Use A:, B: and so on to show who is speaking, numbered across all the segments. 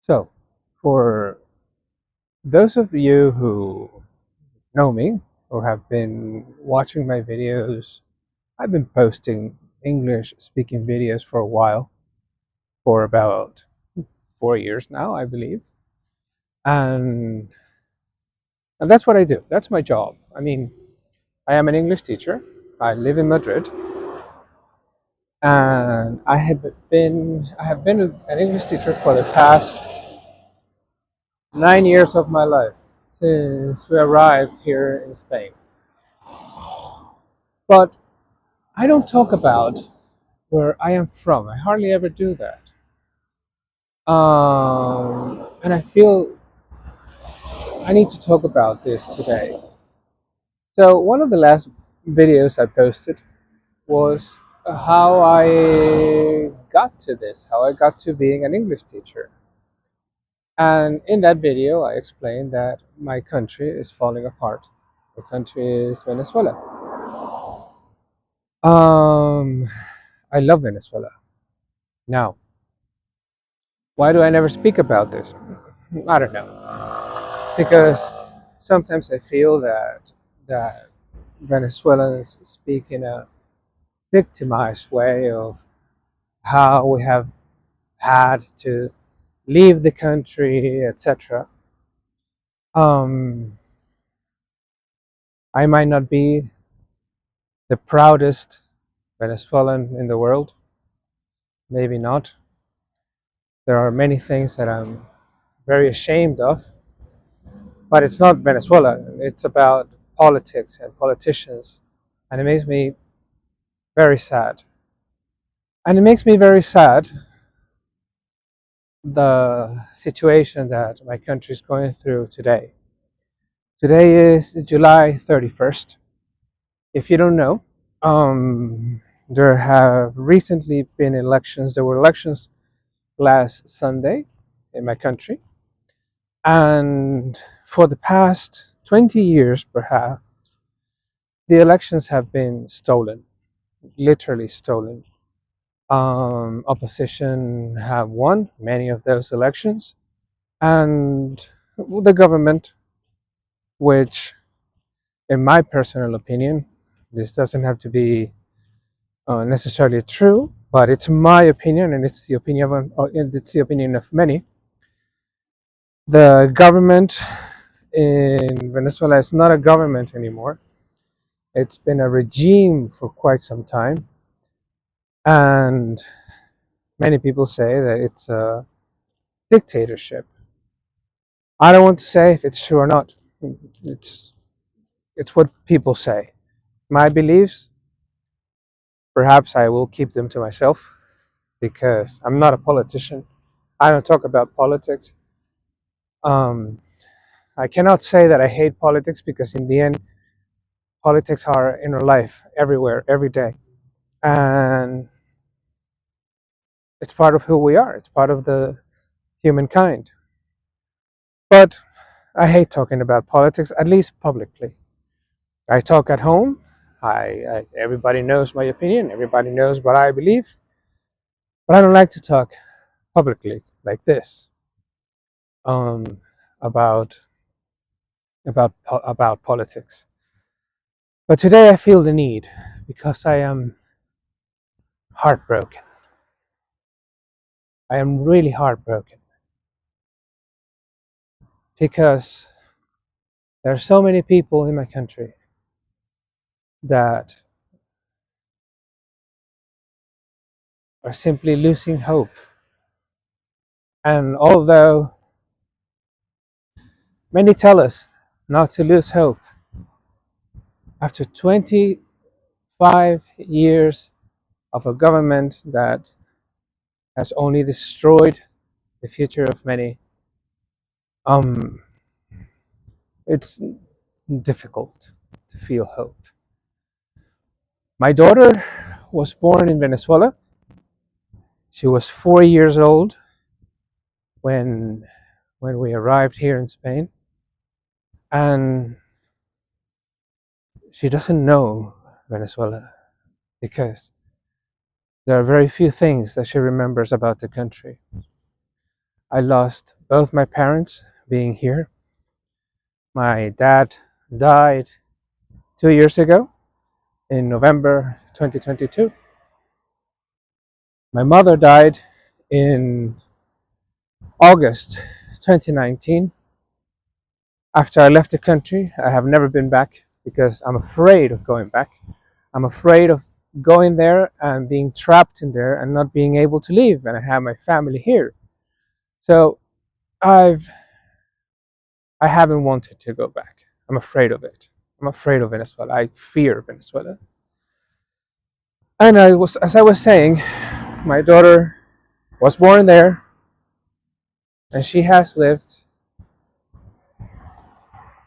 A: So, for those of you who know me or have been watching my videos, I've been posting English speaking videos for a while, for about 4 years now, I believe. And, and that's what I do. That's my job. I mean, I am an English teacher. I live in Madrid, and I have been an English teacher for the past 9 years of my life since we arrived here in Spain. But I don't talk about where I am from. I hardly ever do that. And I feel I need to talk about this today. So, one of the last videos I posted was how I got to this, how I got to being an English teacher. And in that video, I explained that my country is falling apart. The country is Venezuela. Um, I love Venezuela. Now, why do I never speak about this? I don't know. Because sometimes I feel that Venezuelans speak in a victimized way of how we have had to leave the country, etc. Um, I might not be the proudest Venezuelan in the world, maybe not. There are many things that I'm very ashamed of, but it's not Venezuela. It's about politics and politicians, and it makes me very sad. And it makes me very sad the situation that my country is going through today. Today is July 31st. If you don't know, there have recently been elections. There were elections last Sunday in my country. And for the past 20 years, perhaps, the elections have been stolen, literally stolen. Opposition have won many of those elections, and the government, which, in my personal opinion, this doesn't have to be necessarily true, but it's my opinion, and it's the opinion of many. The government in Venezuela is not a government anymore. It's been a regime for quite some time, and many people say that it's a dictatorship. I don't want to say if it's true or not. It's it's what people say. My beliefs, perhaps I will keep them to myself because I'm not a politician. I don't talk about politics. Um, I cannot say that I hate politics because in the end, politics are in our life everywhere, every day, and it's part of who we are. It's part of the humankind. But I hate talking about politics, at least publicly. I talk at home. Everybody knows my opinion. Everybody knows what I believe. But I don't like to talk publicly like this um, about about politics. But today I feel the need because I am heartbroken. I am really heartbroken because there are so many people in my country that are simply losing hope. And although many tell us not to lose hope, after 25 years of a government that has only destroyed the future of many, um, it's difficult to feel hope. My daughter was born in Venezuela. She was 4 years old when we arrived here in Spain, and she doesn't know Venezuela because there are very few things that she remembers about the country. I lost both my parents being here. My dad died 2 years ago in November 2022. My mother died in August 2019. After I left the country, I have never been back because I'm afraid of going back. I'm afraid of going there and being trapped in there and not being able to leave. And I have my family here. So I've I haven't wanted to go back. I'm afraid of it. I'm afraid of Venezuela. I fear Venezuela. And as I was saying, my daughter was born there, and she has lived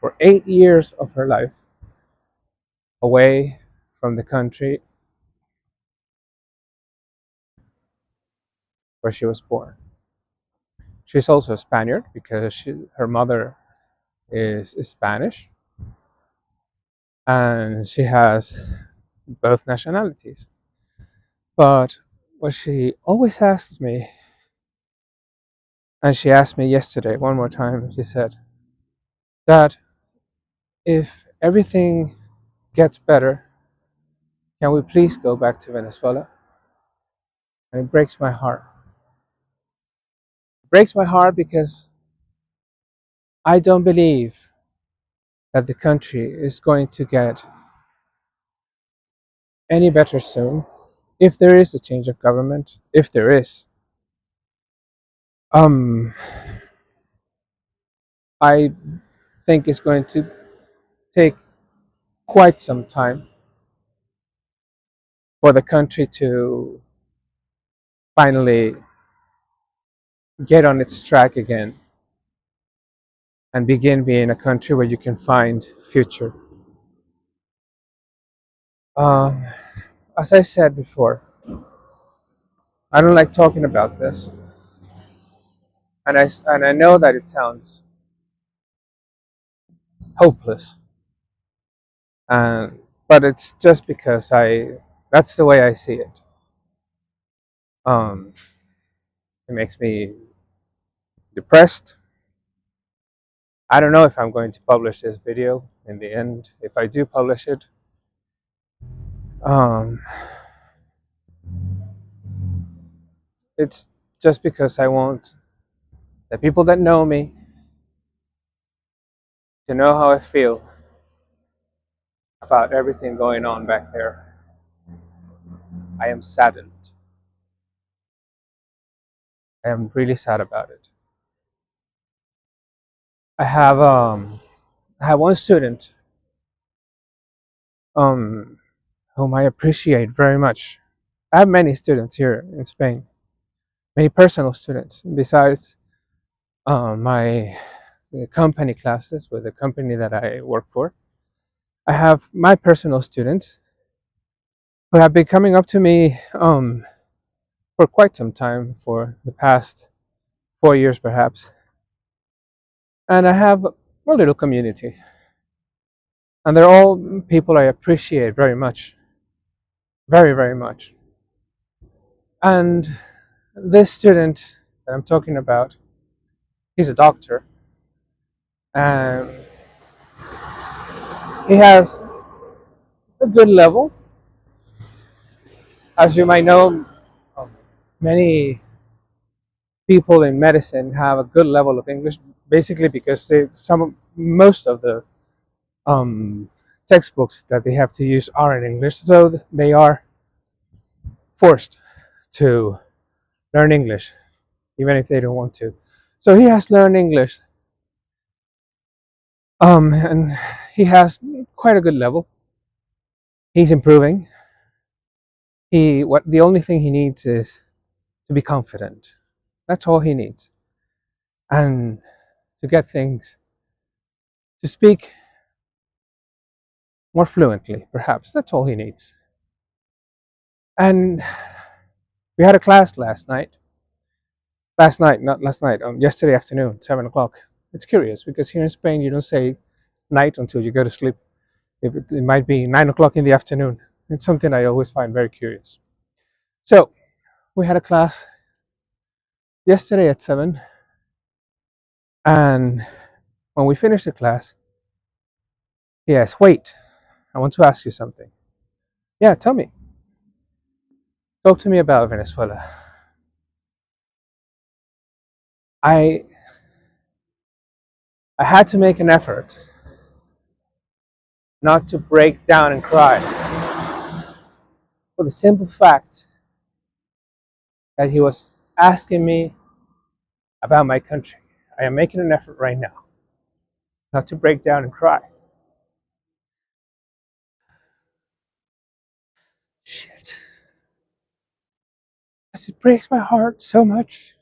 A: for 8 years of her life away from the country where she was born. She's also a Spaniard because her mother is Spanish, and she has both nationalities. But what she always asks me, and she asked me yesterday one more time, she said, "Dad, if everything gets better, can we please go back to Venezuela?" And it breaks my heart. It breaks my heart because I don't believe that the country is going to get any better soon. If there is a change of government, if there is, um, I think it's going to take quite some time for the country to finally get on its track again and begin being a country where you can find future. Um, as I said before, I don't like talking about this, and I know that it sounds hopeless, and but it's just because I that's the way I see it. Um, it makes me depressed. I don't know if I'm going to publish this video in the end. If I do publish it, um, it's just because I want the people that know me to know how I feel about everything going on back there. I am saddened. I am really sad about it. I have um I have one student um whom I appreciate very much. I have many students here in Spain, many personal students besides my company classes with the company that I work for. I have my personal students who have been coming up to me for quite some time, for the past 4 years perhaps, and I have a little community, and they're all people I appreciate very much, very very much. And this student that I'm talking about, he's a doctor, and he has a good level. As you might know, many people in medicine have a good level of English, basically because most of the um, textbooks that they have to use are in English, so they are forced to learn English, even if they don't want to. So he has learned English, and he has quite a good level. He's improving. The only thing he needs is to be confident. That's all he needs, and to get things to speak more fluently. Perhaps that's all he needs. And we had a class last night. Last night, not last night. Yesterday afternoon, 7 o'clock. It's curious because here in Spain you don't say night until you go to sleep. It might be 9 o'clock in the afternoon. It's something I always find very curious. So we had a class yesterday at 7, And when we finished the class, he asked, "Wait, I want to ask you something." "Yeah, tell me. Talk to me about Venezuela." I I had to make an effort not to break down and cry for the simple fact that he was asking me about my country. I am making an effort right now not to break down and cry. Shit. Because it breaks my heart so much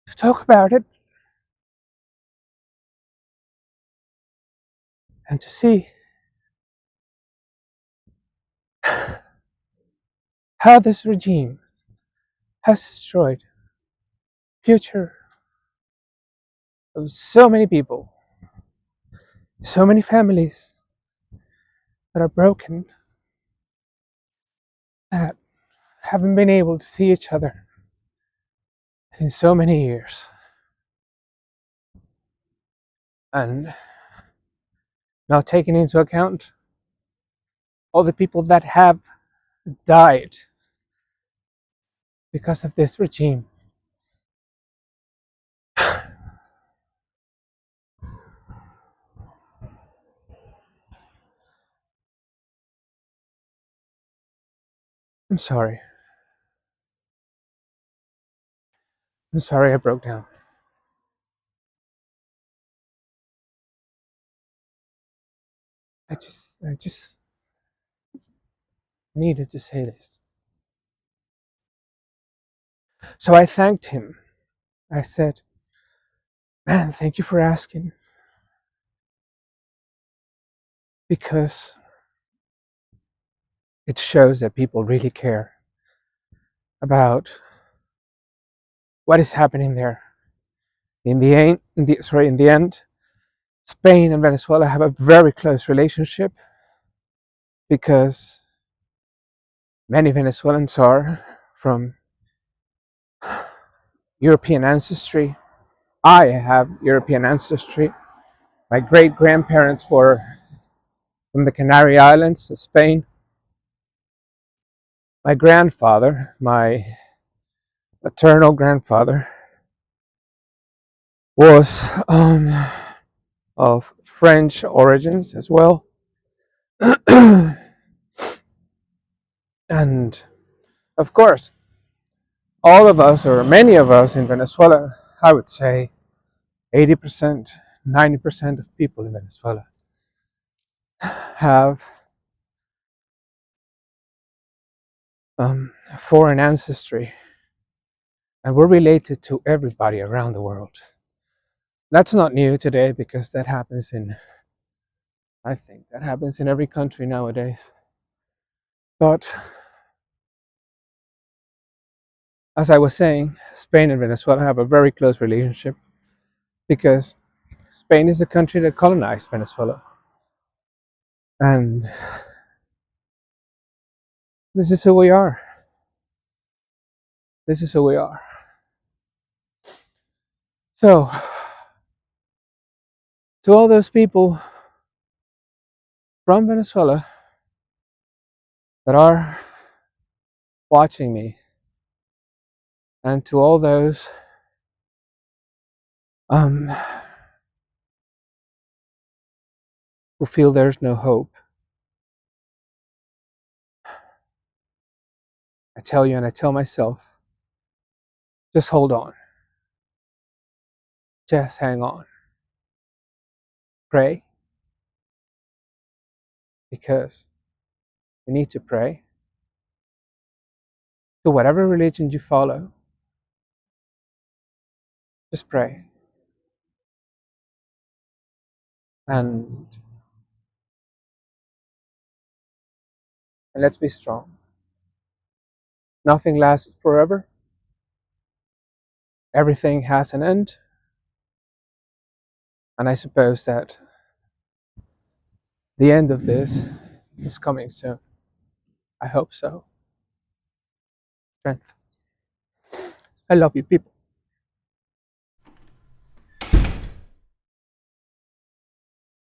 A: to talk about it and to see how this regime has destroyed the future of so many people, so many families that are broken, that haven't been able to see each other in so many years. And not taking into account all the people that have died because of this regime. I'm sorry. I'm sorry I broke down. I just needed to say this. So I thanked him. I said, "Man, thank you for asking, because it shows that people really care about what is happening there." In the end, Spain and Venezuela have a very close relationship because many Venezuelans are from European ancestry. I have European ancestry. My great grandparents were from the Canary Islands, Spain. My grandfather, my maternal grandfather, was of French origins as well. And of course, all of us, or many of us in Venezuela, I would say 80%, 90% of people in Venezuela have foreign ancestry, and we're related to everybody around the world. That's not new today, because I think that happens in every country nowadays. But as I was saying, Spain and Venezuela have a very close relationship because Spain is the country that colonized Venezuela. And this is who we are. This is who we are. So, to all those people from Venezuela that are watching me, and to all those who feel there's no hope, I tell you, and I tell myself, just hold on. Just hang on. Pray, because you need to pray to whatever religion you follow. Just pray. And let's be strong. Nothing lasts forever. Everything has an end. And I suppose that the end of this is coming soon. I hope so. Strength. I love you, people.